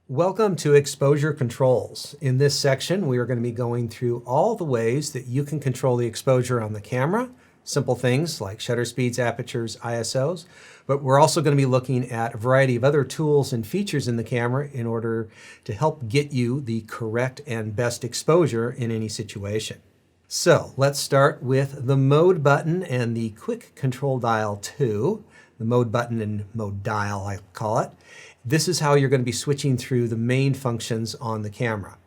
Welcome to Exposure Controls. In this section, we are going to be going through all the ways that you can control the exposure on the camera. Simple things like shutter speeds, apertures, ISOs, but we're also going to be looking at a variety of other tools and features in the camera in order to help get you the correct and best exposure in any situation. So let's start with the mode button and the quick control dial 2. The mode button and mode dial, I call it. This is how you're going to be switching through the main functions on the camera.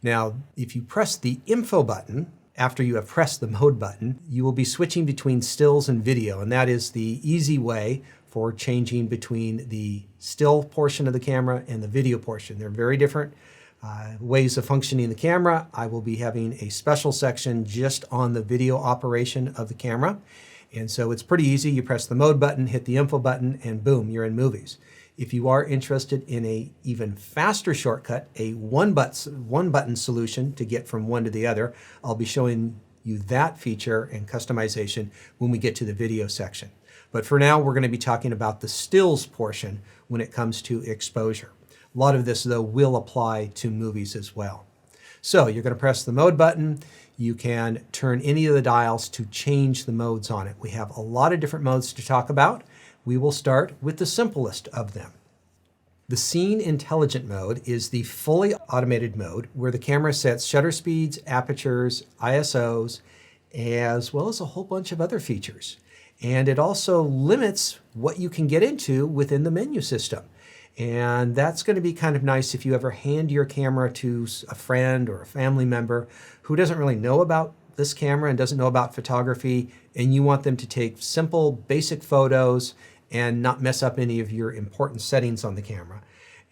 Now, if you press the info button, after you have pressed the mode button, you will be switching between stills and video, and that is the easy way for changing between the still portion of the camera and the video portion. They're very different ways of functioning the camera. I will be having a special section just on the video operation of the camera. And so it's pretty easy. You press the mode button, hit the info button, and boom, you're in movies. If you are interested in a even faster shortcut, a one button solution to get from one to the other, I'll be showing you that feature and customization when we get to the video section. But for now, we're going to be talking about the stills portion when it comes to exposure. A lot of this, though, will apply to movies as well. So you're going to press the mode button. You can turn any of the dials to change the modes on it. We have a lot of different modes to talk about. We will start with the simplest of them. The Scene Intelligent mode is the fully automated mode where the camera sets shutter speeds, apertures, ISOs, as well as a whole bunch of other features. And it also limits what you can get into within the menu system. And that's going to be kind of nice if you ever hand your camera to a friend or a family member who doesn't really know about this camera and doesn't know about photography, and you want them to take simple, basic photos and not mess up any of your important settings on the camera.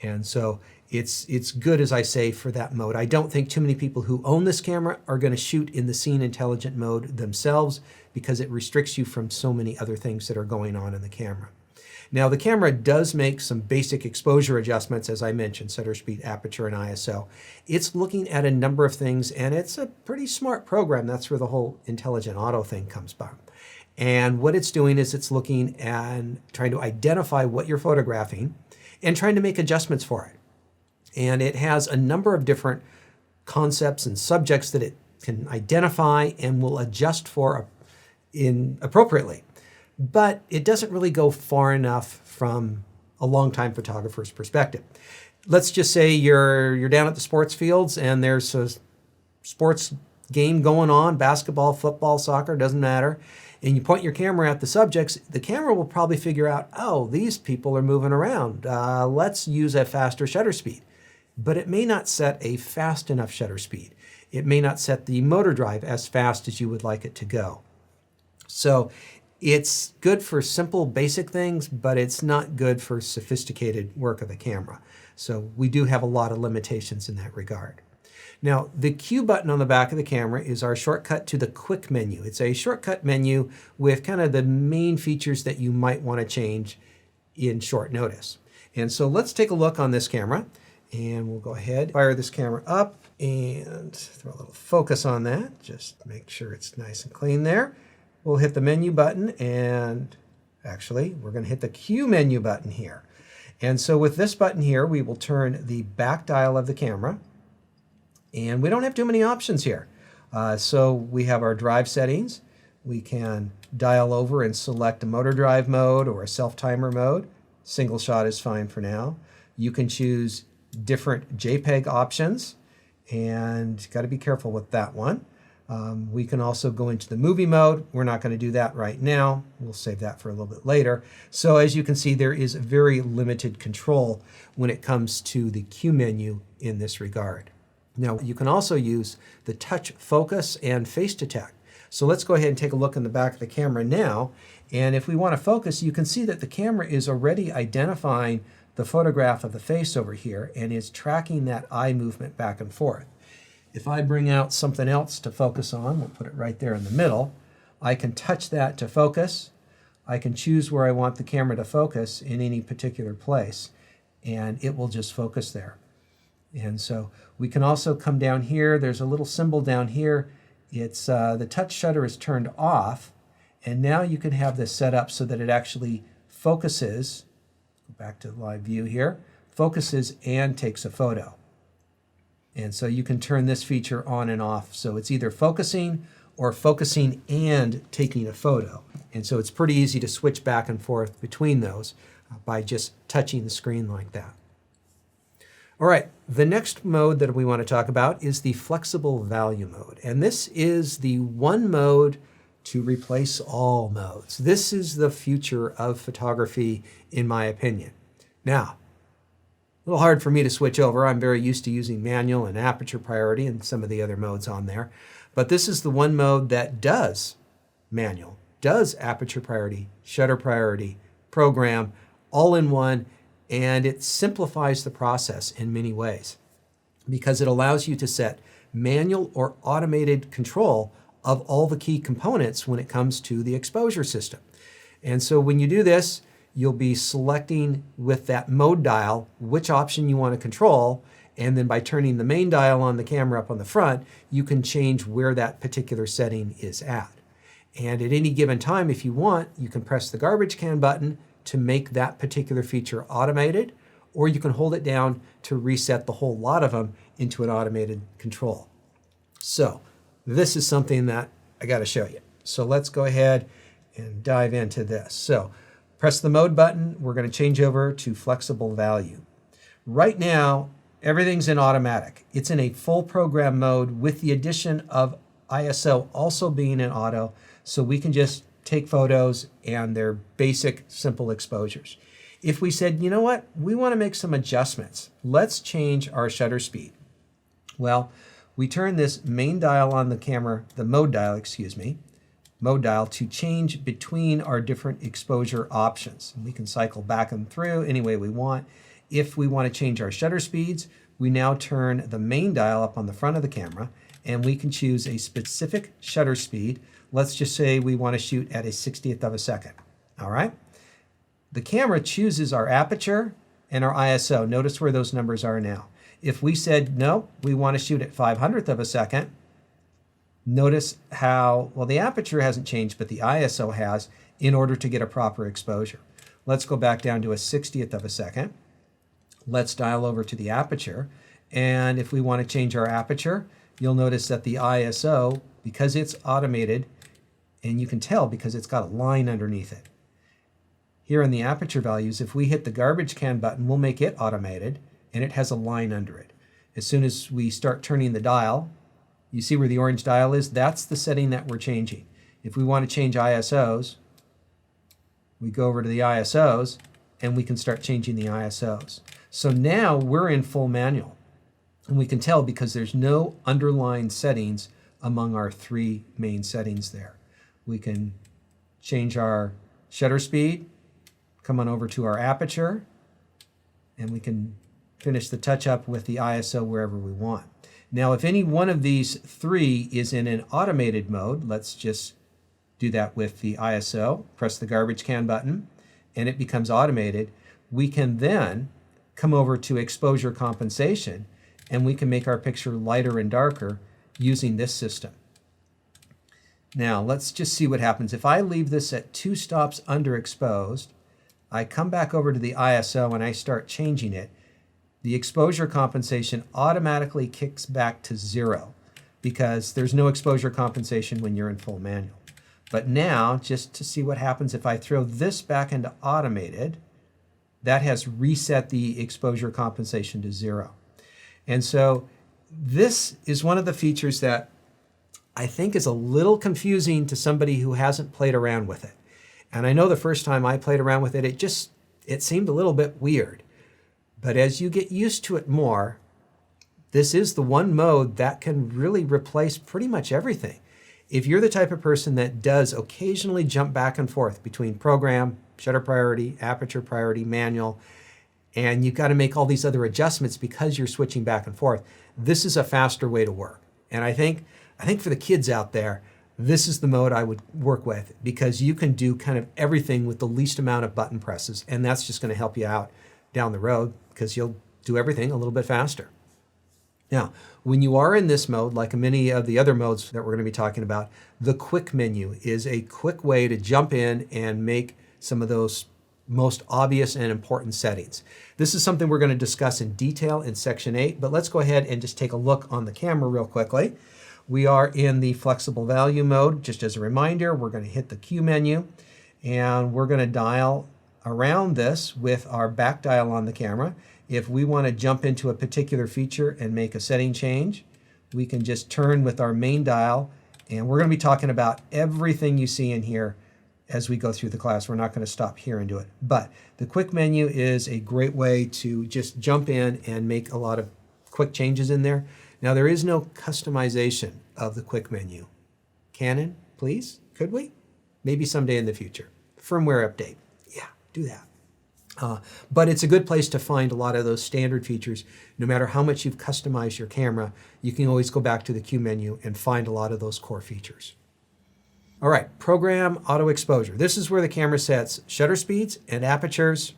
And so it's good, as I say, for that mode. I don't think too many people who own this camera are going to shoot in the Scene Intelligent mode themselves because it restricts you from so many other things that are going on in the camera. Now, the camera does make some basic exposure adjustments, as I mentioned, shutter speed, aperture, and ISO. It's looking at a number of things, and it's a pretty smart program. That's where the whole intelligent auto thing comes from. And what it's doing is it's looking and trying to identify what you're photographing and trying to make adjustments for it. And it has a number of different concepts and subjects that it can identify and will adjust for appropriately. But it doesn't really go far enough from a longtime photographer's perspective. Let's just say you're down at the sports fields and there's a sports game going on, basketball, football, soccer, doesn't matter, and you point your camera at the subjects, the camera will probably figure out, oh, these people are moving around. Let's use a faster shutter speed. But it may not set a fast enough shutter speed. It may not set the motor drive as fast as you would like it to go. So it's good for simple, basic things, but it's not good for sophisticated work of the camera. So we do have a lot of limitations in that regard. Now, the Q button on the back of the camera is our shortcut to the quick menu. It's a shortcut menu with kind of the main features that you might want to change in short notice. And so let's take a look on this camera, and we'll go ahead, fire this camera up, and throw a little focus on that. Just make sure it's nice and clean there. We'll hit the menu button, and actually, we're going to hit the Q menu button here. And so with this button here, we will turn the back dial of the camera, and we don't have too many options here. So we have our drive settings. We can dial over and select a motor drive mode or a self-timer mode. Single shot is fine for now. You can choose different JPEG options, and got to be careful with that one. We can also go into the movie mode. We're not going to do that right now. We'll save that for a little bit later. So as you can see, there is very limited control when it comes to the Q menu in this regard. Now, you can also use the touch focus and face detect. So let's go ahead and take a look in the back of the camera now. And if we want to focus, you can see that the camera is already identifying the photograph of the face over here and is tracking that eye movement back and forth. If I bring out something else to focus on, we'll put it right there in the middle, I can touch that to focus. I can choose where I want the camera to focus in any particular place, and it will just focus there. And so we can also come down here. There's a little symbol down here. It's the touch shutter is turned off, and now you can have this set up so that it actually focuses. Go back to live view here. focuses and takes a photo. And so you can turn this feature on and off. So it's either focusing or focusing and taking a photo. And so it's pretty easy to switch back and forth between those by just touching the screen like that. All right, the next mode that we want to talk about is the flexible value mode. And this is the one mode to replace all modes. This is the future of photography, in my opinion. Now, a little hard for me to switch over. I'm very used to using manual and aperture priority and some of the other modes on there. But this is the one mode that does manual, does aperture priority, shutter priority, program, all in one, and it simplifies the process in many ways because it allows you to set manual or automated control of all the key components when it comes to the exposure system. And so when you do this, you'll be selecting with that mode dial which option you want to control, and then by turning the main dial on the camera up on the front, you can change where that particular setting is at. And at any given time, if you want, you can press the garbage can button to make that particular feature automated, or you can hold it down to reset the whole lot of them into an automated control. So this is something that I got to show you. So let's go ahead and dive into this. So press the mode button. We're going to change over to flexible value. Right now, everything's in automatic. It's in a full program mode with the addition of ISO also being in auto, so we can just take photos and their basic simple exposures. If we said, you know what, we want to make some adjustments, let's change our shutter speed. Well, we turn this main dial on the camera, the mode dial to change between our different exposure options. And we can cycle back and through any way we want. If we want to change our shutter speeds, we now turn the main dial up on the front of the camera and we can choose a specific shutter speed. Let's just say we want to shoot at a 60th of a second. All right. The camera chooses our aperture and our ISO. Notice where those numbers are now. If we said, no, we want to shoot at 500th of a second, notice how, well, the aperture hasn't changed, but the ISO has in order to get a proper exposure. Let's go back down to a 60th of a second. Let's dial over to the aperture. And if we want to change our aperture, you'll notice that the ISO, because it's automated, and you can tell because it's got a line underneath it. Here in the aperture values, if we hit the garbage can button, we'll make it automated, and it has a line under it. As soon as we start turning the dial, you see where the orange dial is? That's the setting that we're changing. If we want to change ISOs, we go over to the ISOs, and we can start changing the ISOs. So now we're in full manual. And we can tell because there's no underlined settings among our three main settings there. We can change our shutter speed, come on over to our aperture, and we can finish the touch-up with the ISO wherever we want. Now, if any one of these three is in an automated mode, let's just do that with the ISO, press the garbage can button, and it becomes automated. We can then come over to exposure compensation, and we can make our picture lighter and darker using this system. Now, let's just see what happens. If I leave this at 2 stops underexposed, I come back over to the ISO and I start changing it, the exposure compensation automatically kicks back to 0 because there's no exposure compensation when you're in full manual. But now, just to see what happens if I throw this back into automated, that has reset the exposure compensation to 0. And so this is one of the features that I think is a little confusing to somebody who hasn't played around with it. And I know the first time I played around with it, it seemed a little bit weird. But as you get used to it more, this is the one mode that can really replace pretty much everything. If you're the type of person that does occasionally jump back and forth between program, shutter priority, aperture priority, manual, and you've got to make all these other adjustments because you're switching back and forth, this is a faster way to work. And I think for the kids out there, this is the mode I would work with because you can do kind of everything with the least amount of button presses, and that's just going to help you out down the road because you'll do everything a little bit faster. Now, when you are in this mode, like many of the other modes that we're going to be talking about, the quick menu is a quick way to jump in and make some of those most obvious and important settings. This is something we're going to discuss in detail in section 8, but let's go ahead and just take a look on the camera real quickly. We are in the flexible value mode. Just as a reminder, we're going to hit the Q menu and we're going to dial around this with our back dial on the camera. If we want to jump into a particular feature and make a setting change, we can just turn with our main dial, and we're going to be talking about everything you see in here as we go through the class. We're not going to stop here and do it. But the quick menu is a great way to just jump in and make a lot of quick changes in there. Now, there is no customization of the quick menu. Canon, please? Could we? Maybe someday in the future. Firmware update. Yeah, do that. But it's a good place to find a lot of those standard features. No matter how much you've customized your camera, you can always go back to the Q menu and find a lot of those core features. All right, program auto exposure. This is where the camera sets shutter speeds and apertures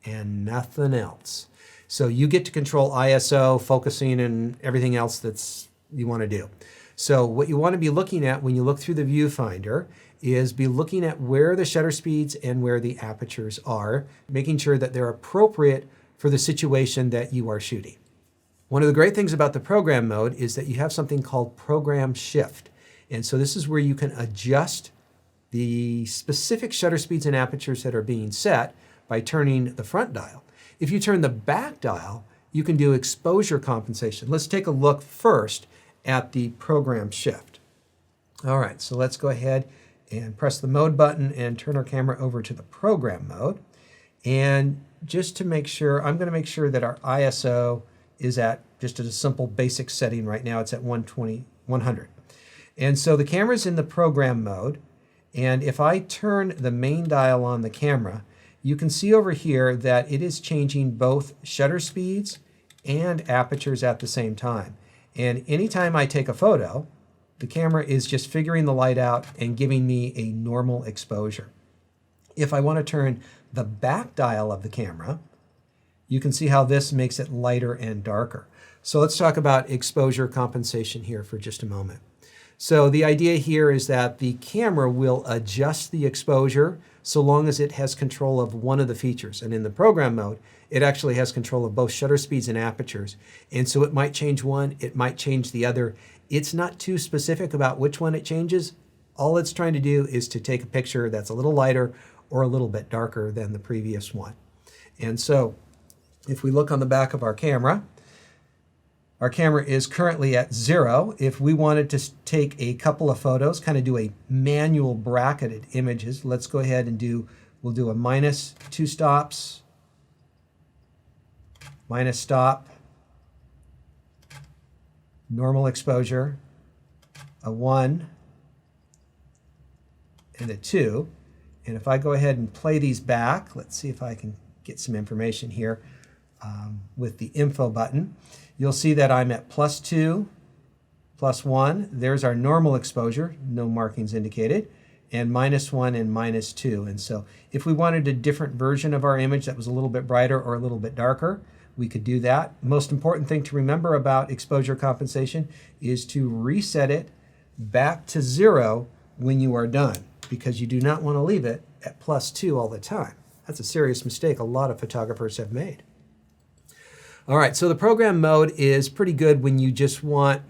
and nothing else. So you get to control ISO, focusing, and everything else that's you want to do. So what you want to be looking at when you look through the viewfinder is be looking at where the shutter speeds and where the apertures are, making sure that they're appropriate for the situation that you are shooting. One of the great things about the program mode is that you have something called program shift. And so this is where you can adjust the specific shutter speeds and apertures that are being set by turning the front dial. If you turn the back dial, you can do exposure compensation. Let's take a look first at the program shift. All right, so let's go ahead and press the mode button and turn our camera over to the program mode. And just to make sure, I'm going to make sure that our ISO is at just a simple basic setting right now. It's at 100. And so the camera's in the program mode. And if I turn the main dial on the camera, you can see over here that it is changing both shutter speeds and apertures at the same time. And anytime I take a photo, the camera is just figuring the light out and giving me a normal exposure. If I want to turn the back dial of the camera, you can see how this makes it lighter and darker. So let's talk about exposure compensation here for just a moment. So the idea here is that the camera will adjust the exposure so long as it has control of one of the features. And in the program mode, it actually has control of both shutter speeds and apertures. And so it might change one, it might change the other. It's not too specific about which one it changes. All it's trying to do is to take a picture that's a little lighter or a little bit darker than the previous one. And so if we look on the back of our camera is currently at 0. If we wanted to take a couple of photos, kind of do a manual bracketed images, let's go ahead and we'll do a -2 stops, minus stop, normal exposure, a 1, and a 2. And if I go ahead and play these back, let's see if I can get some information here with the info button. You'll see that I'm at +2, +1. There's our normal exposure, no markings indicated, and -1 and -2. And so if we wanted a different version of our image that was a little bit brighter or a little bit darker, we could do that. Most important thing to remember about exposure compensation is to reset it back to 0 when you are done, because you do not want to leave it at +2 all the time. That's a serious mistake a lot of photographers have made. All right, so the program mode is pretty good when you just want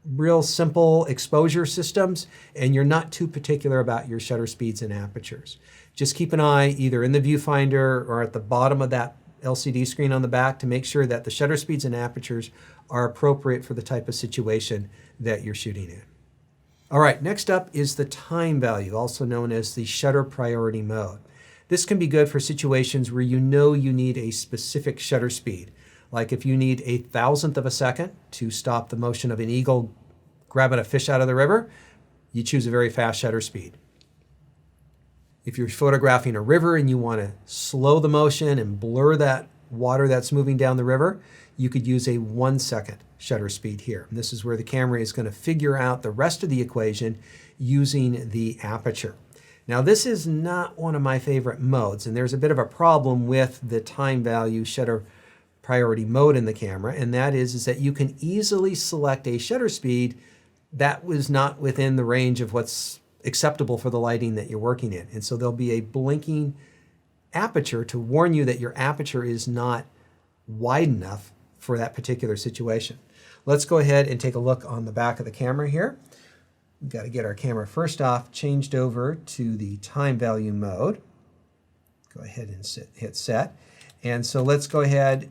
real simple exposure systems and you're not too particular about your shutter speeds and apertures. Just keep an eye either in the viewfinder or at the bottom of that LCD screen on the back to make sure that the shutter speeds and apertures are appropriate for the type of situation that you're shooting in. All right, next up is the time value, also known as the shutter priority mode. This can be good for situations where you know you need a specific shutter speed. Like if you need 1/1000th of a second to stop the motion of an eagle grabbing a fish out of the river, you choose a very fast shutter speed. If you're photographing a river and you want to slow the motion and blur that water that's moving down the river, you could use a 1-second shutter speed here. And this is where the camera is going to figure out the rest of the equation using the aperture. Now, this is not one of my favorite modes, and there's a bit of a problem with the time value shutter priority mode in the camera, and that is that you can easily select a shutter speed that was not within the range of what's acceptable for the lighting that you're working in. And so there'll be a blinking aperture to warn you that your aperture is not wide enough for that particular situation. Let's go ahead and take a look on the back of the camera here. We've got to get our camera first off changed over to the time value mode. Go ahead and hit set. And so let's go ahead.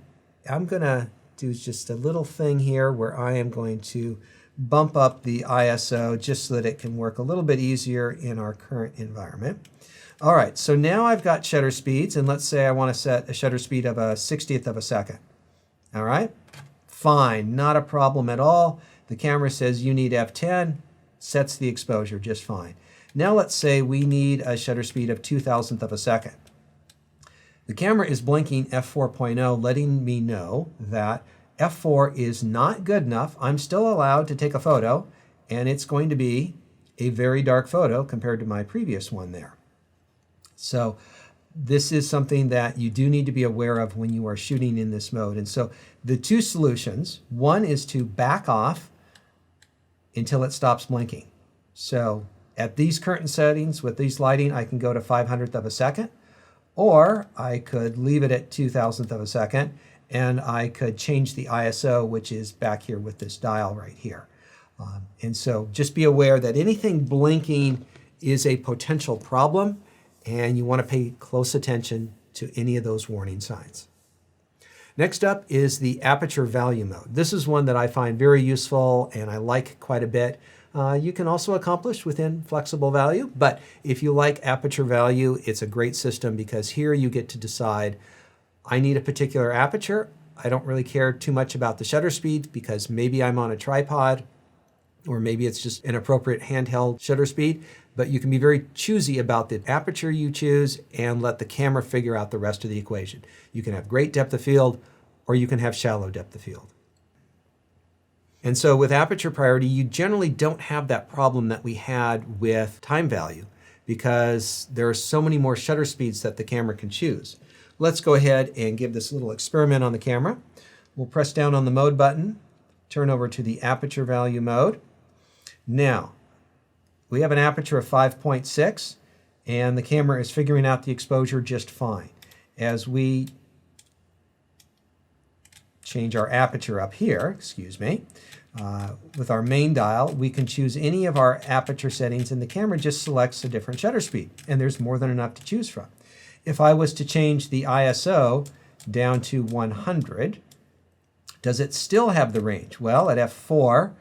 I'm going to do just a little thing here where I am going to bump up the ISO just so that it can work a little bit easier in our current environment. All right, so now I've got shutter speeds, and let's say I want to set a shutter speed of a 60th of a second. All right, fine, not a problem at all. The camera says you need f10, sets the exposure just fine. Now let's say we need a shutter speed of 2,000th of a second. The camera is blinking f4.0, letting me know that f4 is not good enough. I'm still allowed to take a photo, and it's going to be a very dark photo compared to my previous one there. So this is something that you do need to be aware of when you are shooting in this mode. And so the two solutions, one is to back off until it stops blinking. So at these current settings with these lighting, I can go to 500th of a second, or I could leave it at 2,000th of a second, and I could change the ISO, which is back here with this dial right here. And so just be aware that anything blinking is a potential problem, and you want to pay close attention to any of those warning signs. Next up is the aperture value mode. This is one that I find very useful and I like quite a bit. You can also accomplish within flexible value, but if you like aperture value, it's a great system because here you get to decide, I need a particular aperture. I don't really care too much about the shutter speed because maybe I'm on a tripod or maybe it's just an appropriate handheld shutter speed, but you can be very choosy about the aperture you choose and let the camera figure out the rest of the equation. You can have great depth of field or you can have shallow depth of field. And so with aperture priority, you generally don't have that problem that we had with time value because there are so many more shutter speeds that the camera can choose. Let's go ahead and give this little experiment on the camera. We'll press down on the mode button, turn over to the aperture value mode. Now, we have an aperture of 5.6 and the camera is figuring out the exposure just fine. As we change our aperture up here, with our main dial, we can choose any of our aperture settings and the camera just selects a different shutter speed, and there's more than enough to choose from. If I was to change the ISO down to 100, does it still have the range? Well, at f4,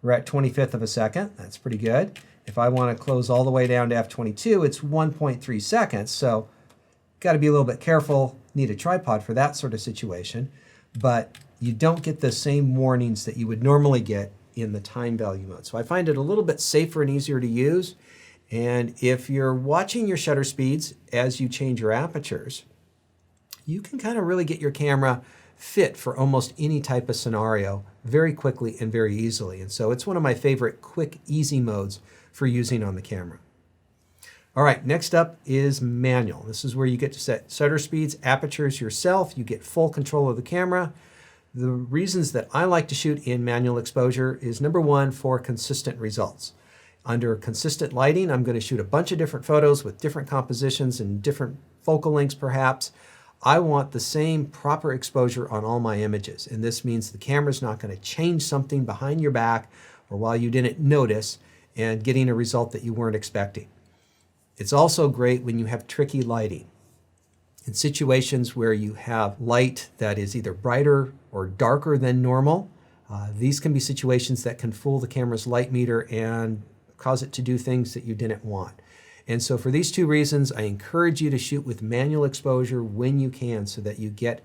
we're at 25th of a second. That's pretty good. If I want to close all the way down to f22, it's 1.3 seconds, so got to be a little bit careful, need a tripod for that sort of situation, but you don't get the same warnings that you would normally get in the time value mode. So I find it a little bit safer and easier to use. And if you're watching your shutter speeds as you change your apertures, you can kind of really get your camera fit for almost any type of scenario very quickly and very easily. And so it's one of my favorite quick, easy modes for using on the camera. All right, next up is manual. This is where you get to set shutter speeds, apertures yourself. You get full control of the camera. The reasons that I like to shoot in manual exposure is number one, for consistent results. Under consistent lighting, I'm going to shoot a bunch of different photos with different compositions and different focal lengths perhaps. I want the same proper exposure on all my images, and this means the camera's not going to change something behind your back or while you didn't notice and getting a result that you weren't expecting. It's also great when you have tricky lighting. In situations where you have light that is either brighter or darker than normal, these can be situations that can fool the camera's light meter and cause it to do things that you didn't want. And so for these two reasons, I encourage you to shoot with manual exposure when you can so that you get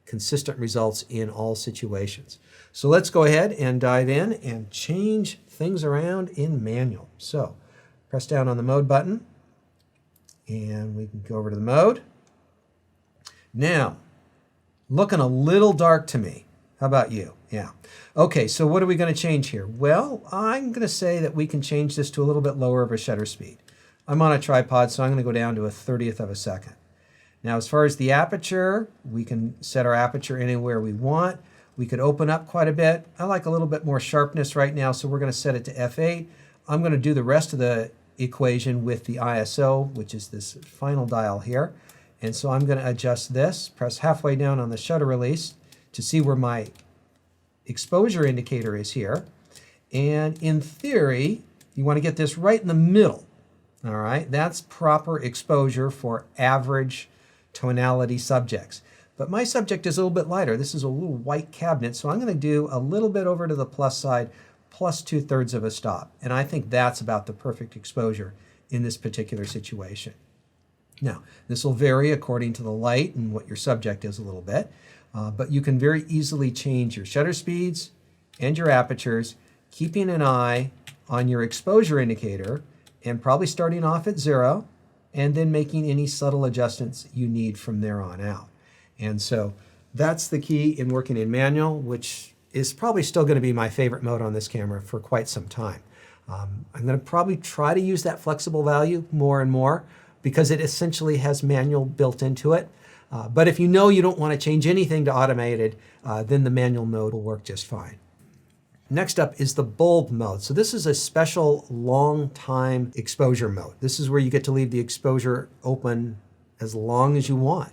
consistent results in all situations. So let's go ahead and dive in and change things around in manual. So press down on the mode button and we can go over to the mode. Now, looking a little dark to me. How about you? Yeah. Okay, so what are we going to change here? Well, I'm going to say that we can change this to a little bit lower of a shutter speed. I'm on a tripod, so I'm going to go down to a 30th of a second. Now, as far as the aperture, we can set our aperture anywhere we want. We could open up quite a bit. I like a little bit more sharpness right now, so we're going to set it to f8. I'm going to do the rest of the equation with the ISO, which is this final dial here. And so I'm going to adjust this, press halfway down on the shutter release to see where my exposure indicator is here. And in theory, you want to get this right in the middle. All right, that's proper exposure for average tonality subjects. But my subject is a little bit lighter. This is a little white cabinet, so I'm going to do a little bit over to the plus side, plus 2/3 of a stop. And I think that's about the perfect exposure in this particular situation. Now, this will vary according to the light and what your subject is a little bit, but you can very easily change your shutter speeds and your apertures, keeping an eye on your exposure indicator and probably starting off at 0 and then making any subtle adjustments you need from there on out. And so that's the key in working in manual, which is probably still going to be my favorite mode on this camera for quite some time. I'm going to probably try to use that flexible value more and more because it essentially has manual built into it. But if you know you don't want to change anything to automated, then the manual mode will work just fine. Next up is the bulb mode. So this is a special long time exposure mode. This is where you get to leave the exposure open as long as you want.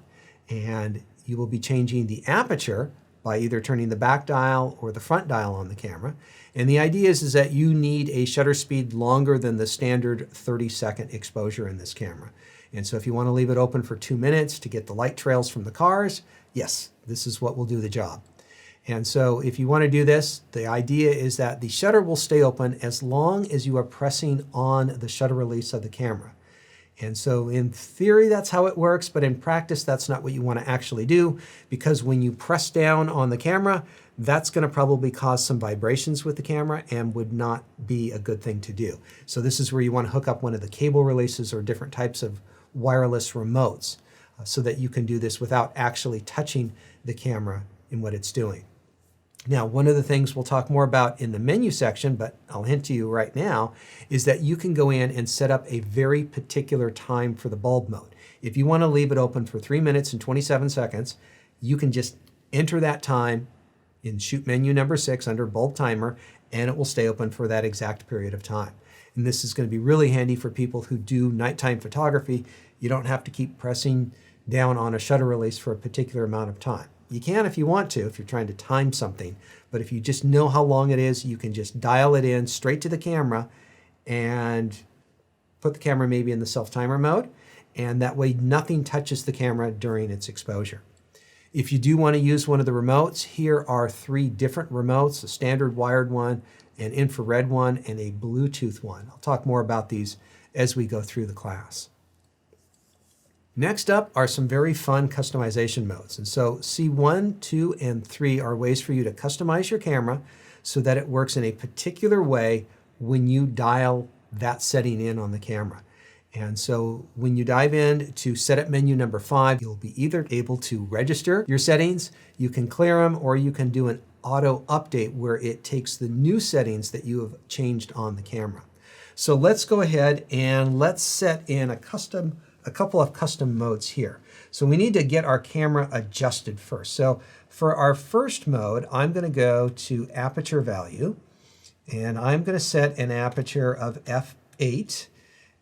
And you will be changing the aperture by either turning the back dial or the front dial on the camera. And the idea is that you need a shutter speed longer than the standard 30-second exposure in this camera. And so if you want to leave it open for 2 minutes to get the light trails from the cars, yes, this is what will do the job. And so if you want to do this, the idea is that the shutter will stay open as long as you are pressing on the shutter release of the camera. And so in theory, that's how it works, but in practice, that's not what you want to actually do, because when you press down on the camera, that's going to probably cause some vibrations with the camera and would not be a good thing to do. So this is where you want to hook up one of the cable releases or different types of wireless remotes so that you can do this without actually touching the camera in what it's doing. Now, one of the things we'll talk more about in the menu section, but I'll hint to you right now, is that you can go in and set up a very particular time for the bulb mode. If you want to leave it open for 3 minutes and 27 seconds, you can just enter that time in shoot menu number 6 under bulb timer, and it will stay open for that exact period of time. And this is going to be really handy for people who do nighttime photography. You don't have to keep pressing down on a shutter release for a particular amount of time. You can if you want to, if you're trying to time something, but if you just know how long it is, you can just dial it in straight to the camera and put the camera maybe in the self-timer mode, and that way nothing touches the camera during its exposure. If you do want to use one of the remotes, here are 3 different remotes, a standard wired one, an infrared one, and a Bluetooth one. I'll talk more about these as we go through the class. Next up are some very fun customization modes. And so C1, 2, and 3 are ways for you to customize your camera so that it works in a particular way when you dial that setting in on the camera. And so when you dive in to setup menu number 5, you'll be either able to register your settings, you can clear them, or you can do an auto update where it takes the new settings that you have changed on the camera. So let's go ahead and let's set in a couple of custom modes here. So we need to get our camera adjusted first. So for our first mode, I'm going to go to aperture value, and I'm going to set an aperture of f8,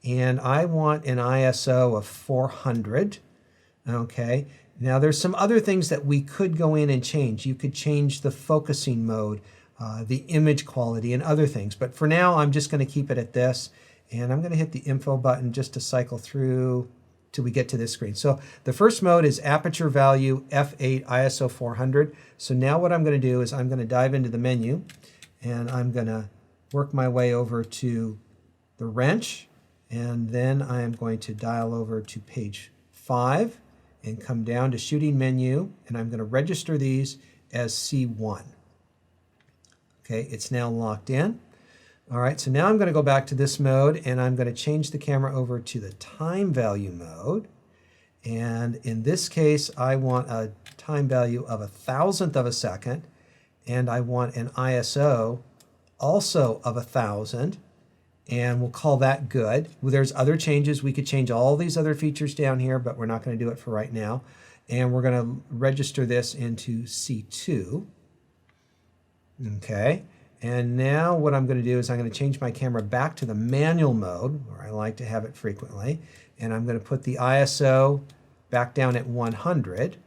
and I want an ISO of 400. Okay. Now there's some other things that we could go in and change. You could change the focusing mode, the image quality, and other things. But for now, I'm just going to keep it at this. And I'm going to hit the info button just to cycle through till we get to this screen. So the first mode is aperture value f8 ISO 400. So now what I'm going to do is I'm going to dive into the menu, and I'm going to work my way over to the wrench, and then I am going to dial over to page 5 and come down to shooting menu, and I'm going to register these as C1. Okay, it's now locked in. All right, so now I'm going to go back to this mode, and I'm going to change the camera over to the time value mode. And in this case, I want a time value of 1,000th of a second, and I want an ISO also of 1,000, and we'll call that good. Well, there's other changes. We could change all these other features down here, but we're not going to do it for right now. And we're going to register this into C2. Okay. And now what I'm going to do is I'm going to change my camera back to the manual mode, where I like to have it frequently. And I'm going to put the ISO back down at 100.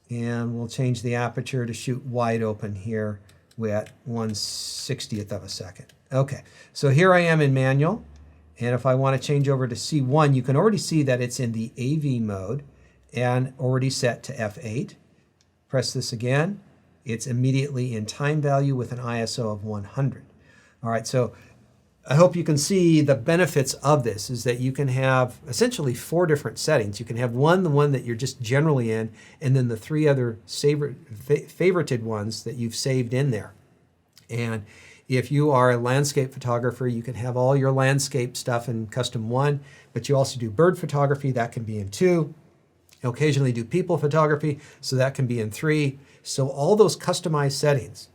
And we'll change the aperture to shoot wide open here at 1/60th of a second. Okay, so here I am in manual. And if I want to change over to C1, you can already see that it's in the AV mode and already set to f8. Press this again. It's immediately in time value with an ISO of 100. All right, so I hope you can see the benefits of this is that you can have essentially 4 different settings. You can have the one that you're just generally in, and then the 3 other favorited ones that you've saved in there. And if you are a landscape photographer, you can have all your landscape stuff in custom 1, but you also do bird photography, that can be in 2. You occasionally do people photography, so that can be in 3. So all those customized settings,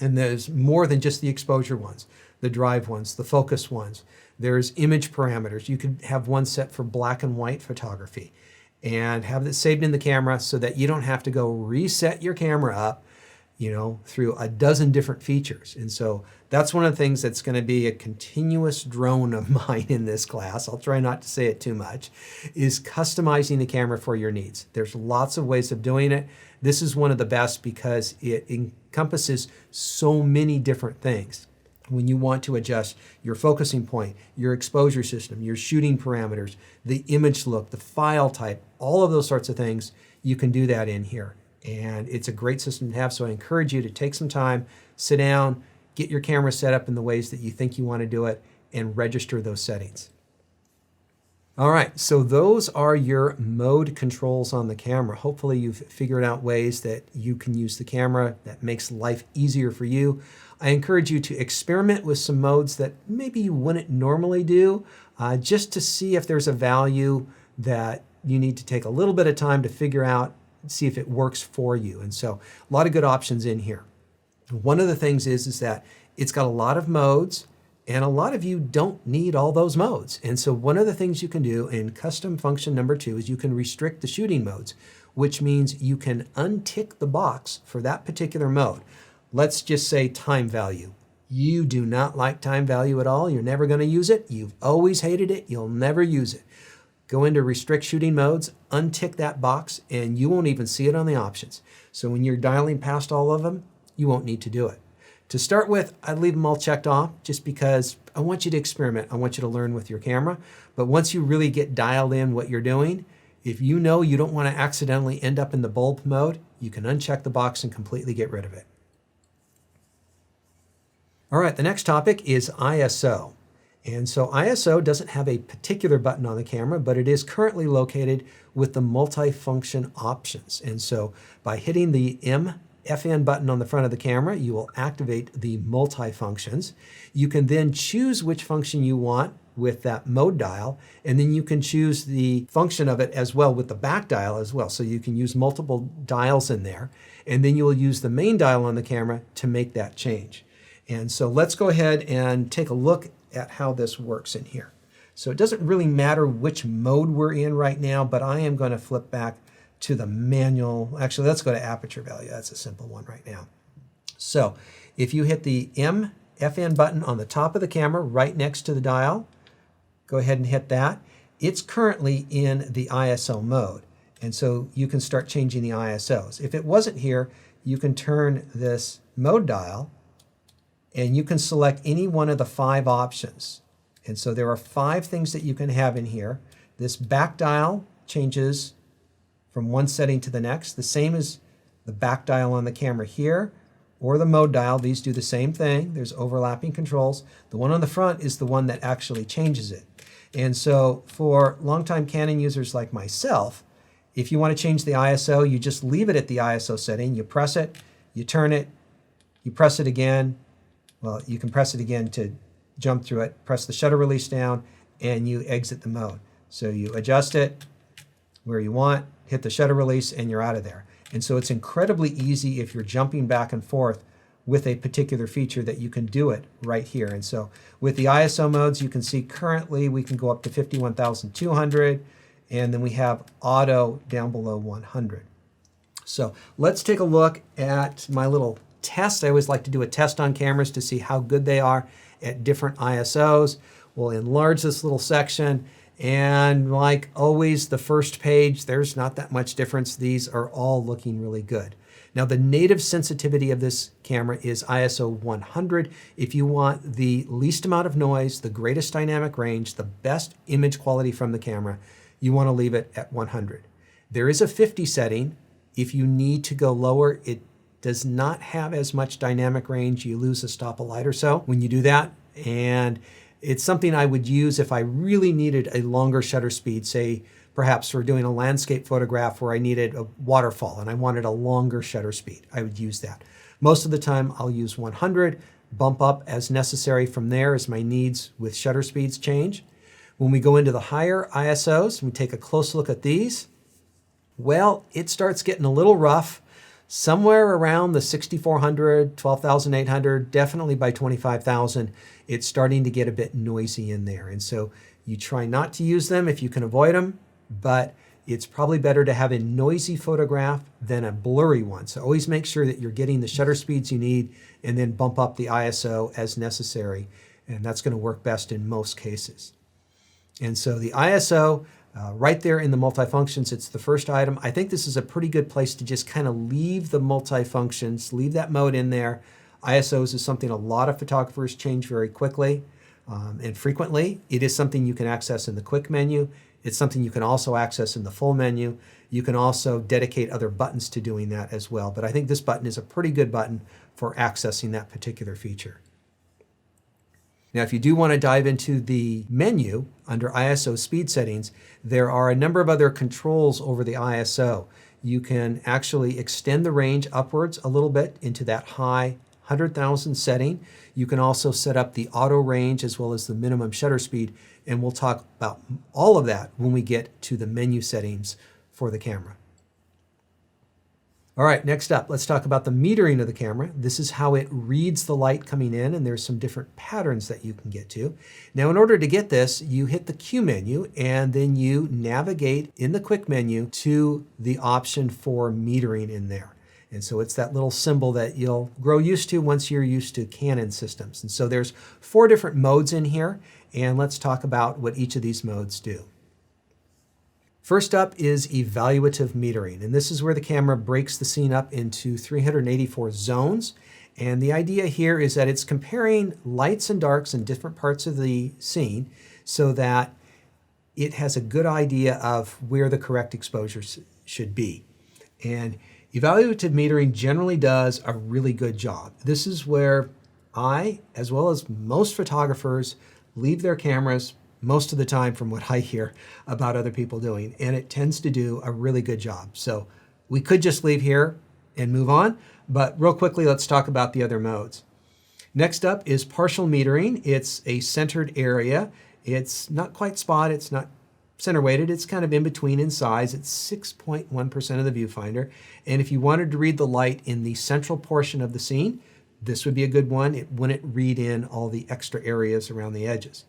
and there's more than just the exposure ones, the drive ones, the focus ones. There's image parameters. You could have one set for black and white photography and have it saved in the camera so that you don't have to go reset your camera up, through a dozen different features. And so that's one of the things that's going to be a continuous drone of mine in this class. I'll try not to say it too much, is customizing the camera for your needs. There's lots of ways of doing it. This is one of the best because it encompasses so many different things. When you want to adjust your focusing point, your exposure system, your shooting parameters, the image look, the file type, all of those sorts of things, you can do that in here. And it's a great system to have, so I encourage you to take some time, sit down, get your camera set up in the ways that you think you want to do it, and register those settings. All right, so those are your mode controls on the camera. Hopefully you've figured out ways that you can use the camera that makes life easier for you. I encourage you to experiment with some modes that maybe you wouldn't normally do, just to see if there's a value that you need to take a little bit of time to figure out, see if it works for you. And so a lot of good options in here. One of the things is that it's got a lot of modes, and a lot of you don't need all those modes. And so one of the things you can do in custom function number 2 is you can restrict the shooting modes, which means you can untick the box for that particular mode. Let's just say time value. You do not like time value at all. You're never going to use it. You've always hated it. You'll never use it. Go into restrict shooting modes, untick that box, and you won't even see it on the options. So when you're dialing past all of them, you won't need to do it. To start with, I'd leave them all checked off just because I want you to experiment. I want you to learn with your camera. But once you really get dialed in what you're doing, if you know you don't want to accidentally end up in the bulb mode, you can uncheck the box and completely get rid of it. All right, the next topic is ISO. And so ISO doesn't have a particular button on the camera, but it is currently located with the multi-function options. And so by hitting the FN button on the front of the camera, you will activate the multi-functions. You can then choose which function you want with that mode dial, and then you can choose the function of it as well with the back dial as well. So you can use multiple dials in there, and then you will use the main dial on the camera to make that change. And so let's go ahead and take a look at how this works in here. So it doesn't really matter which mode we're in right now, but I am going to flip back to the manual. Actually, let's go to aperture value. That's a simple one right now. So if you hit the FN button on the top of the camera right next to the dial, go ahead and hit that. It's currently in the ISO mode. And so you can start changing the ISOs. If it wasn't here, you can turn this mode dial and you can select any one of the 5 options. And so there are 5 things that you can have in here. This back dial changes from one setting to the next, the same as the back dial on the camera here, or the mode dial. These do the same thing. There's overlapping controls. The one on the front is the one that actually changes it. And so for longtime Canon users like myself, if you want to change the ISO, you just leave it at the ISO setting. You press it, you turn it, you press it again. Well, you can press it again to jump through it, press the shutter release down, and you exit the mode. So you adjust it where you want, hit the shutter release, and you're out of there. And so it's incredibly easy if you're jumping back and forth with a particular feature that you can do it right here. And so with the ISO modes, you can see currently we can go up to 51,200, and then we have auto down below 100. So let's take a look at my little test. I always like to do a test on cameras to see how good they are at different ISOs. We'll enlarge this little section And like always, the first page, there's not that much difference. These are all looking really good. Now, the native sensitivity of this camera is ISO 100. If you want the least amount of noise, the greatest dynamic range, the best image quality from the camera, you want to leave it at 100. There is a 50 setting. If you need to go lower, it does not have as much dynamic range. You lose a stop of light or so when you do that. And it's something I would use if I really needed a longer shutter speed, say perhaps for doing a landscape photograph where I needed a waterfall and I wanted a longer shutter speed. I would use that. Most of the time I'll use 100, bump up as necessary from there as my needs with shutter speeds change. When we go into the higher ISOs, we take a close look at these. Well, it starts getting a little rough. Somewhere around the 6,400, 12,800, definitely by 25,000, it's starting to get a bit noisy in there. And so you try not to use them if you can avoid them, but it's probably better to have a noisy photograph than a blurry one. So always make sure that you're getting the shutter speeds you need and then bump up the ISO as necessary. And that's going to work best in most cases. And so the ISO, right there in the multifunctions, it's the first item. I think this is a pretty good place to just kind of leave the multifunctions, leave that mode in there. ISOs is something a lot of photographers change very quickly and frequently. It is something you can access in the quick menu. It's something you can also access in the full menu. You can also dedicate other buttons to doing that as well. But I think this button is a pretty good button for accessing that particular feature. Now, if you do want to dive into the menu under ISO speed settings, there are a number of other controls over the ISO. You can actually extend the range upwards a little bit into that high 100,000 setting. You can also set up the auto range as well as the minimum shutter speed, and we'll talk about all of that when we get to the menu settings for the camera. All right, next up, let's talk about the metering of the camera. This is how it reads the light coming in, and there's some different patterns that you can get to. Now, in order to get this, you hit the Q menu, and then you navigate in the quick menu to the option for metering in there. And so it's that little symbol that you'll grow used to once you're used to Canon systems. And so there's 4 different modes in here, and let's talk about what each of these modes do. First up is evaluative metering, and this is where the camera breaks the scene up into 384 zones. And the idea here is that it's comparing lights and darks in different parts of the scene so that it has a good idea of where the correct exposures should be. And evaluative metering generally does a really good job. This is where I, as well as most photographers, leave their cameras most of the time from what I hear about other people doing, and it tends to do a really good job. So we could just leave here and move on, but real quickly, let's talk about the other modes. Next up is partial metering. It's a centered area. It's not quite spot, it's not center weighted, it's kind of in between in size. It's 6.1% of the viewfinder. And if you wanted to read the light in the central portion of the scene, this would be a good one. It wouldn't read in all the extra areas around the edges.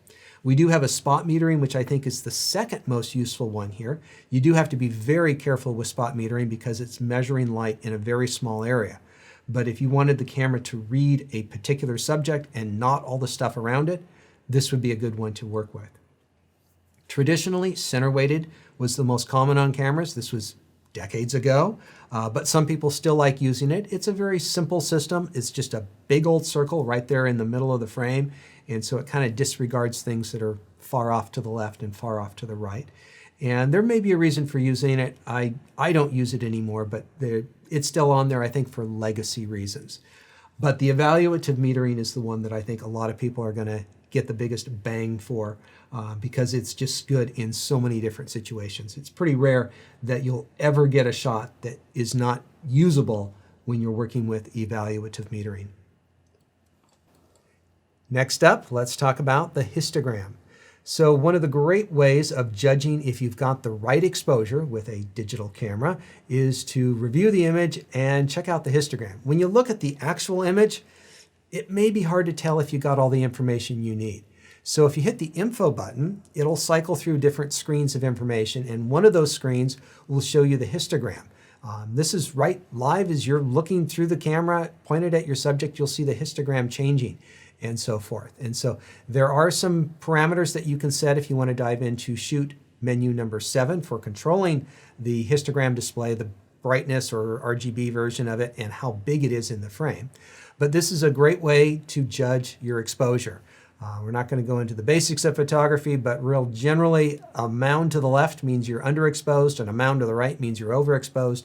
We do have a spot metering, which I think is the second most useful one here. You do have to be very careful with spot metering because it's measuring light in a very small area. But if you wanted the camera to read a particular subject and not all the stuff around it, this would be a good one to work with. Traditionally, center weighted was the most common on cameras. This was decades ago, but some people still like using it. It's a very simple system. It's just a big old circle right there in the middle of the frame, and so it kind of disregards things that are far off to the left and far off to the right. And there may be a reason for using it. I don't use it anymore, but it's still on there, I think, for legacy reasons. But the evaluative metering is the one that I think a lot of people are going to get the biggest bang for because it's just good in so many different situations. It's pretty rare that you'll ever get a shot that is not usable when you're working with evaluative metering. Next up, let's talk about the histogram. So one of the great ways of judging if you've got the right exposure with a digital camera is to review the image and check out the histogram. When you look at the actual image, it may be hard to tell if you got all the information you need. So if you hit the info button, it'll cycle through different screens of information, and one of those screens will show you the histogram. This is right live as you're looking through the camera, pointed at your subject, you'll see the histogram changing. and so forth. And so there are some parameters that you can set if you want to dive into shoot menu number 7 for controlling the histogram display, the brightness or RGB version of it, and how big it is in the frame. But this is a great way to judge your exposure. We're not going to go into the basics of photography, but real generally, a mound to the left means you're underexposed, and a mound to the right means you're overexposed.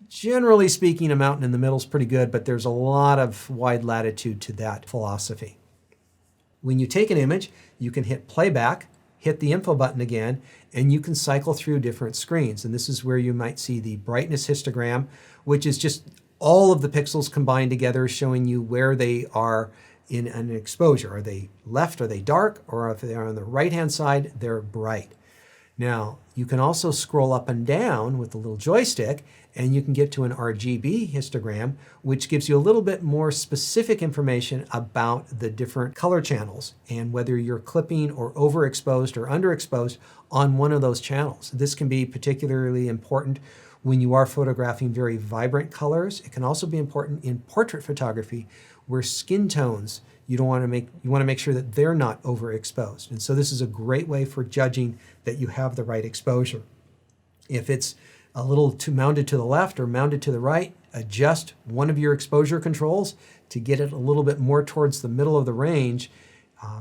Generally speaking, a mountain in the middle is pretty good, but there's a lot of wide latitude to that philosophy. When you take an image, you can hit playback, hit the info button again, and you can cycle through different screens. And this is where you might see the brightness histogram, which is just all of the pixels combined together, showing you where they are in an exposure. Are they left, are they dark, or if they're on the right-hand side, they're bright. Now, you can also scroll up and down with the little joystick, and you can get to an RGB histogram, which gives you a little bit more specific information about the different color channels and whether you're clipping or overexposed or underexposed on one of those channels. This can be particularly important when you are photographing very vibrant colors. It can also be important in portrait photography where skin tones, you want to make sure that they're not overexposed. And so this is a great way for judging that you have the right exposure. If it's a little too mounted to the left or mounted to the right, adjust one of your exposure controls to get it a little bit more towards the middle of the range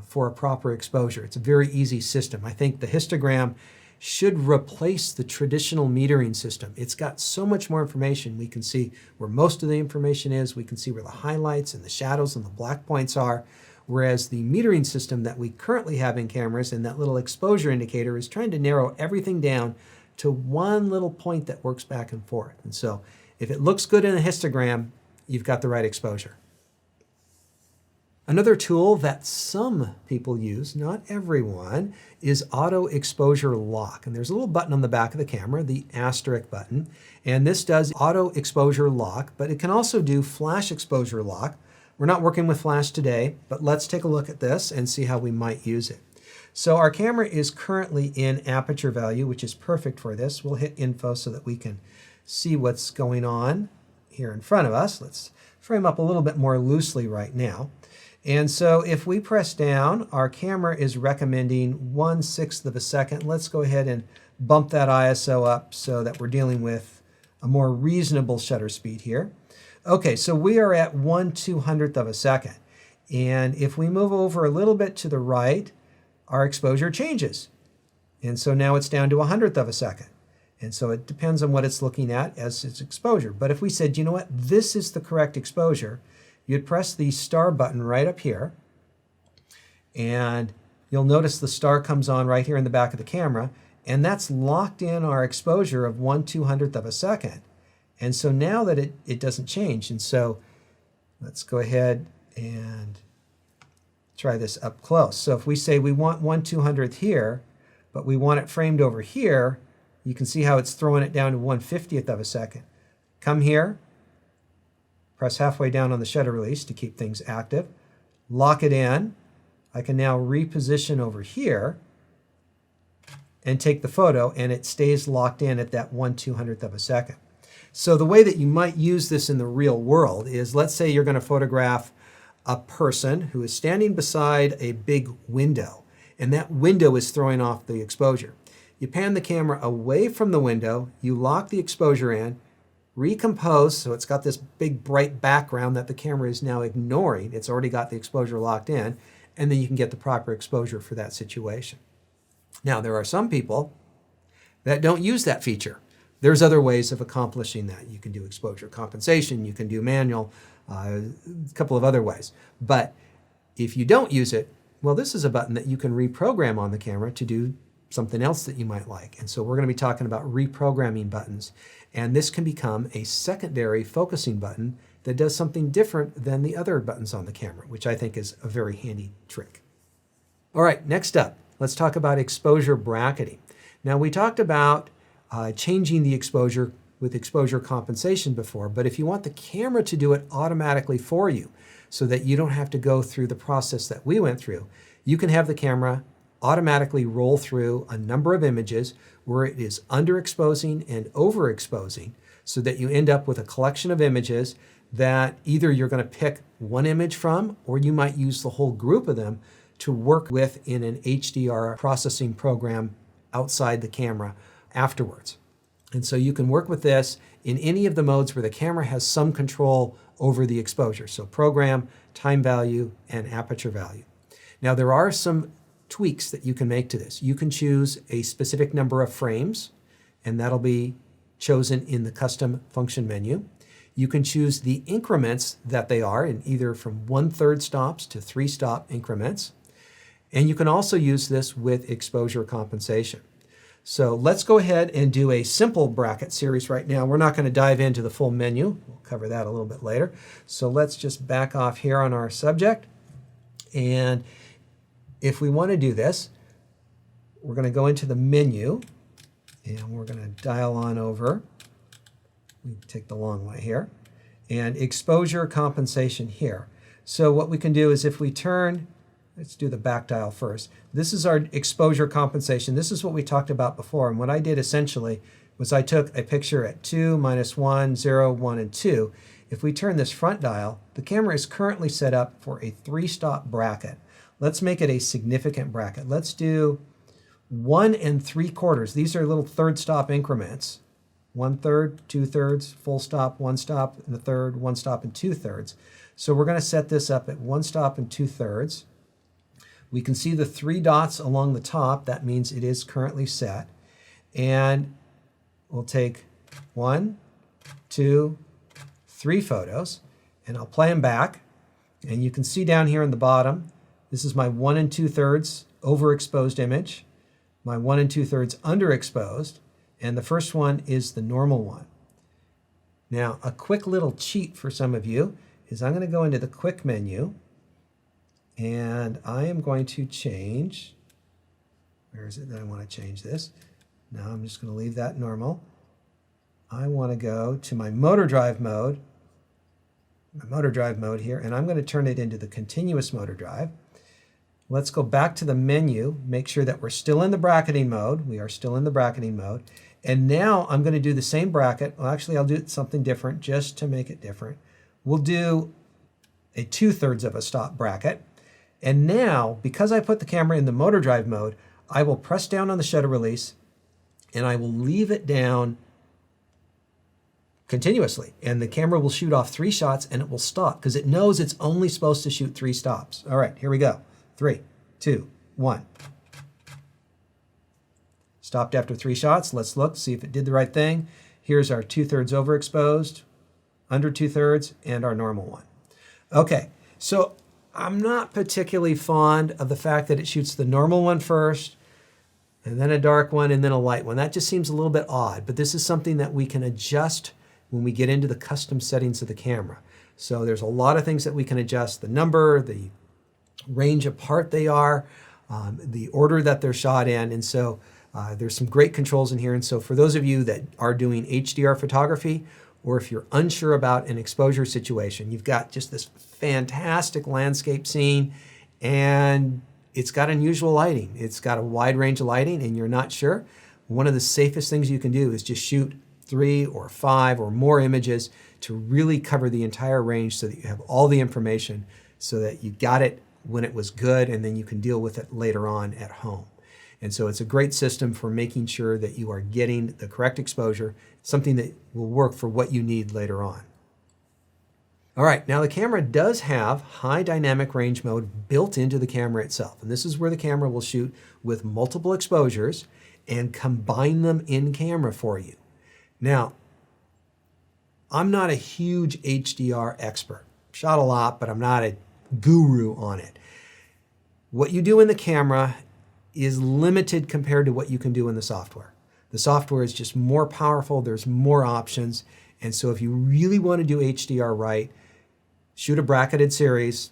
for a proper exposure. It's a very easy system. I think the histogram should replace the traditional metering system. It's got so much more information. We can see where most of the information is. We can see where the highlights and the shadows and the black points are. Whereas the metering system that we currently have in cameras and that little exposure indicator is trying to narrow everything down to one little point that works back and forth. And so if it looks good in a histogram, you've got the right exposure. Another tool that some people use, not everyone, is auto exposure lock. And there's a little button on the back of the camera, the asterisk button. And this does auto exposure lock, but it can also do flash exposure lock. We're not working with flash today, but let's take a look at this and see how we might use it. So our camera is currently in aperture value, which is perfect for this. We'll hit info so that we can see what's going on here in front of us. Let's frame up a little bit more loosely right now. And so if we press down, our camera is recommending 1/6 of a second. Let's go ahead and bump that ISO up so that we're dealing with a more reasonable shutter speed here. Okay, so we are at 1/200th of a second. And if we move over a little bit to the right, our exposure changes. And so now it's down to 100th of a second. And so it depends on what it's looking at as its exposure. But if we said, you know what, this is the correct exposure, you'd press the star button right up here, and you'll notice the star comes on right here in the back of the camera, and that's locked in our exposure of 1/200th of a second. And so now that it doesn't change, and so let's go ahead and try this up close. So if we say we want 1/200th here, but we want it framed over here, you can see how it's throwing it down to 1/50th of a second. Come here, press halfway down on the shutter release to keep things active. Lock it in. I can now reposition over here and take the photo, and it stays locked in at that 1/200th of a second. So the way that you might use this in the real world is, let's say you're going to photograph a person who is standing beside a big window, and that window is throwing off the exposure. You pan the camera away from the window, you lock the exposure in, recompose, so it's got this big bright background that the camera is now ignoring. It's already got the exposure locked in, and then you can get the proper exposure for that situation. Now, there are some people that don't use that feature. There's other ways of accomplishing that. You can do exposure compensation, you can do manual, a couple of other ways. But if you don't use it, well, this is a button that you can reprogram on the camera to do something else that you might like. And so we're going to be talking about reprogramming buttons. And this can become a secondary focusing button that does something different than the other buttons on the camera, which I think is a very handy trick. All right, next up, let's talk about exposure bracketing. Now, we talked about changing the exposure with exposure compensation before, but if you want the camera to do it automatically for you so that you don't have to go through the process that we went through, you can have the camera automatically roll through a number of images where it is underexposing and overexposing so that you end up with a collection of images that either you're going to pick one image from, or you might use the whole group of them to work with in an HDR processing program outside the camera afterwards. And so you can work with this in any of the modes where the camera has some control over the exposure. So program, time value, and aperture value. Now there are some tweaks that you can make to this. You can choose a specific number of frames, and that'll be chosen in the custom function menu. You can choose the increments that they are in either from 1/3 stops to 3-stop increments. And you can also use this with exposure compensation. So let's go ahead and do a simple bracket series right now. We're not going to dive into the full menu. We'll cover that a little bit later. So let's just back off here on our subject. And if we want to do this, we're going to go into the menu and we're going to dial on over. We take the long way here. And exposure compensation here. So what we can do is if we turn, let's do the back dial first. This is our exposure compensation. This is what we talked about before. And what I did essentially was I took a picture at 2, -1, 0, 1, and 2. If we turn this front dial, the camera is currently set up for a 3-stop bracket. Let's make it a significant bracket. Let's do 1 3/4. These are little 3rd stop increments. 1/3, 2/3, full stop, 1 stop and 1/3, 1 stop and 2/3. So we're going to set this up at 1 stop and 2/3. We can see the 3 dots along the top. That means it is currently set. And we'll take 1, 2, 3 photos, and I'll play them back. And you can see down here in the bottom, this is my 1 2/3 overexposed image, my 1 2/3 underexposed, and the first one is the normal one. Now, a quick little cheat for some of you is I'm going to go into the quick menu, and I am going to change, where is it that I want to change this? No, I'm just going to leave that normal. I want to go to my motor drive mode here, and I'm going to turn it into the continuous motor drive. Let's go back to the menu, make sure that we're still in the bracketing mode. We are still in the bracketing mode. And now I'm going to do the same bracket. Well, actually, I'll do something different just to make it different. We'll do a 2/3 of a stop bracket. And now, because I put the camera in the motor drive mode, I will press down on the shutter release and I will leave it down continuously. And the camera will shoot off 3 shots and it will stop because it knows it's only supposed to shoot 3 stops. All right, here we go. 3, 2, 1. Stopped after 3 shots. Let's look, see if it did the right thing. Here's our 2/3 overexposed, under 2/3, and our normal one. Okay, so I'm not particularly fond of the fact that it shoots the normal one first, and then a dark one, and then a light one. That just seems a little bit odd, but this is something that we can adjust when we get into the custom settings of the camera. So there's a lot of things that we can adjust: the number, the range apart they are, the order that they're shot in, and so there's some great controls in here. And so for those of you that are doing HDR photography, or if you're unsure about an exposure situation, you've got just this fantastic landscape scene and it's got unusual lighting. It's got a wide range of lighting and you're not sure. One of the safest things you can do is just shoot 3 or 5 or more images to really cover the entire range so that you have all the information so that you got it when it was good and then you can deal with it later on at home. And so it's a great system for making sure that you are getting the correct exposure, something that will work for what you need later on. All right, now the camera does have high dynamic range mode built into the camera itself. And this is where the camera will shoot with multiple exposures and combine them in camera for you. Now, I'm not a huge HDR expert. Shot a lot, but I'm not a guru on it. What you do in the camera is limited compared to what you can do in the software. The software is just more powerful, there's more options, and so if you really want to do HDR right, shoot a bracketed series,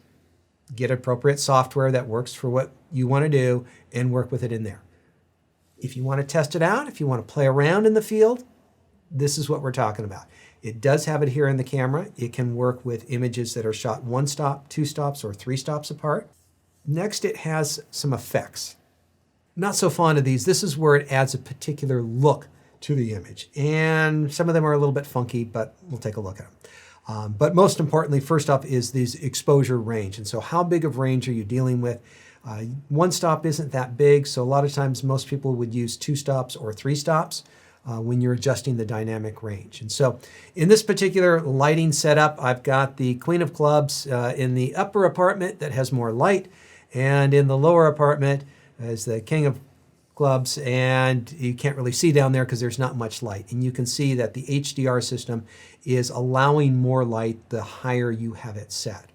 get appropriate software that works for what you want to do, and work with it in there. If you want to test it out, if you want to play around in the field, this is what we're talking about. It does have it here in the camera. It can work with images that are shot 1 stop, 2 stops, or 3 stops apart. Next, it has some effects. Not so fond of these. This is where it adds a particular look to the image. And some of them are a little bit funky, but we'll take a look at them. But most importantly, first off is this exposure range. And so how big of range are you dealing with? One stop isn't that big, so a lot of times most people would use 2 stops or 3 stops when you're adjusting the dynamic range. And so in this particular lighting setup, I've got the Queen of Clubs in the upper apartment that has more light, and in the lower apartment is the King of Clubs, and you can't really see down there because there's not much light. And you can see that the HDR system is allowing more light the higher you have it set.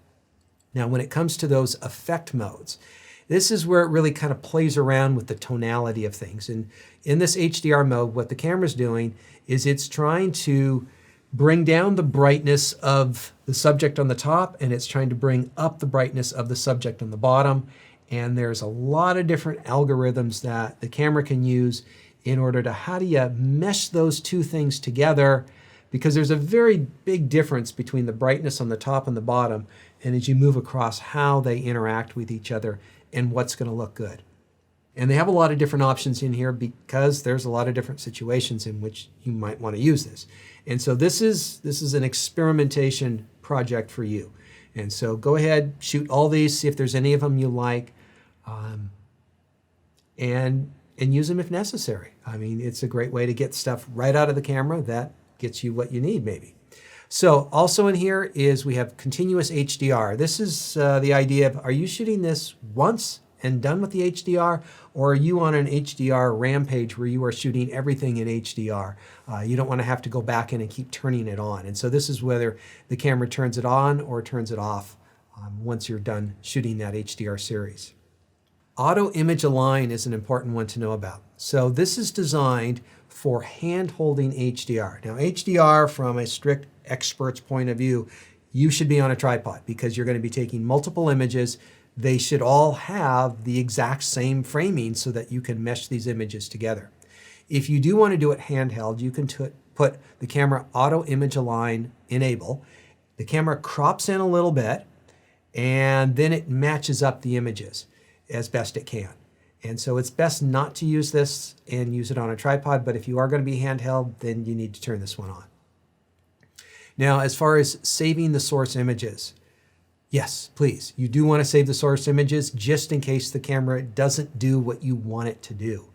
Now, when it comes to those effect modes, this is where it really kind of plays around with the tonality of things. And in this HDR mode, what the camera's doing is it's trying to bring down the brightness of the subject on the top, and it's trying to bring up the brightness of the subject on the bottom. And there's a lot of different algorithms that the camera can use in order to, how do you mesh those two things together? Because there's a very big difference between the brightness on the top and the bottom, and as you move across, how they interact with each other and what's going to look good. And they have a lot of different options in here because there's a lot of different situations in which you might want to use this. And so this is an experimentation project for you. And so go ahead, shoot all these, see if there's any of them you like, and use them if necessary. I mean, it's a great way to get stuff right out of the camera that gets you what you need, maybe. So also in here is we have continuous HDR. This is the idea of, are you shooting this once and done with the HDR, or are you on an HDR rampage where you are shooting everything in HDR? You don't want to have to go back in and keep turning it on. And so this is whether the camera turns it on or turns it off once you're done shooting that HDR series. Auto image align is an important one to know about. So this is designed for hand-holding HDR. Now HDR, from a strict expert's point of view, you should be on a tripod because you're going to be taking multiple images. They should all have the exact same framing so that you can mesh these images together. If you do want to do it handheld, you can put the camera auto image align enable. The camera crops in a little bit, and then it matches up the images as best it can. And so it's best not to use this and use it on a tripod, but if you are going to be handheld, then you need to turn this one on. Now, as far as saving the source images, yes, please. You do want to save the source images just in case the camera doesn't do what you want it to do.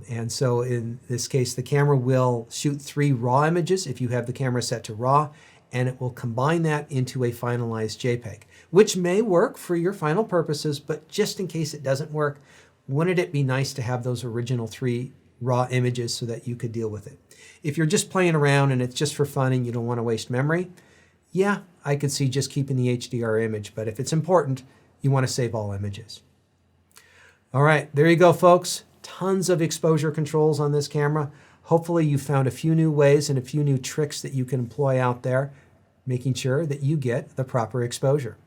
And so in this case, the camera will shoot 3 raw images if you have the camera set to raw, and it will combine that into a finalized JPEG, which may work for your final purposes, but just in case it doesn't work, wouldn't it be nice to have those original 3 raw images so that you could deal with it? If you're just playing around and it's just for fun and you don't want to waste memory, yeah, I could see just keeping the HDR image, but if it's important, you want to save all images. All right, there you go, folks. Tons of exposure controls on this camera. Hopefully you found a few new ways and a few new tricks that you can employ out there, making sure that you get the proper exposure.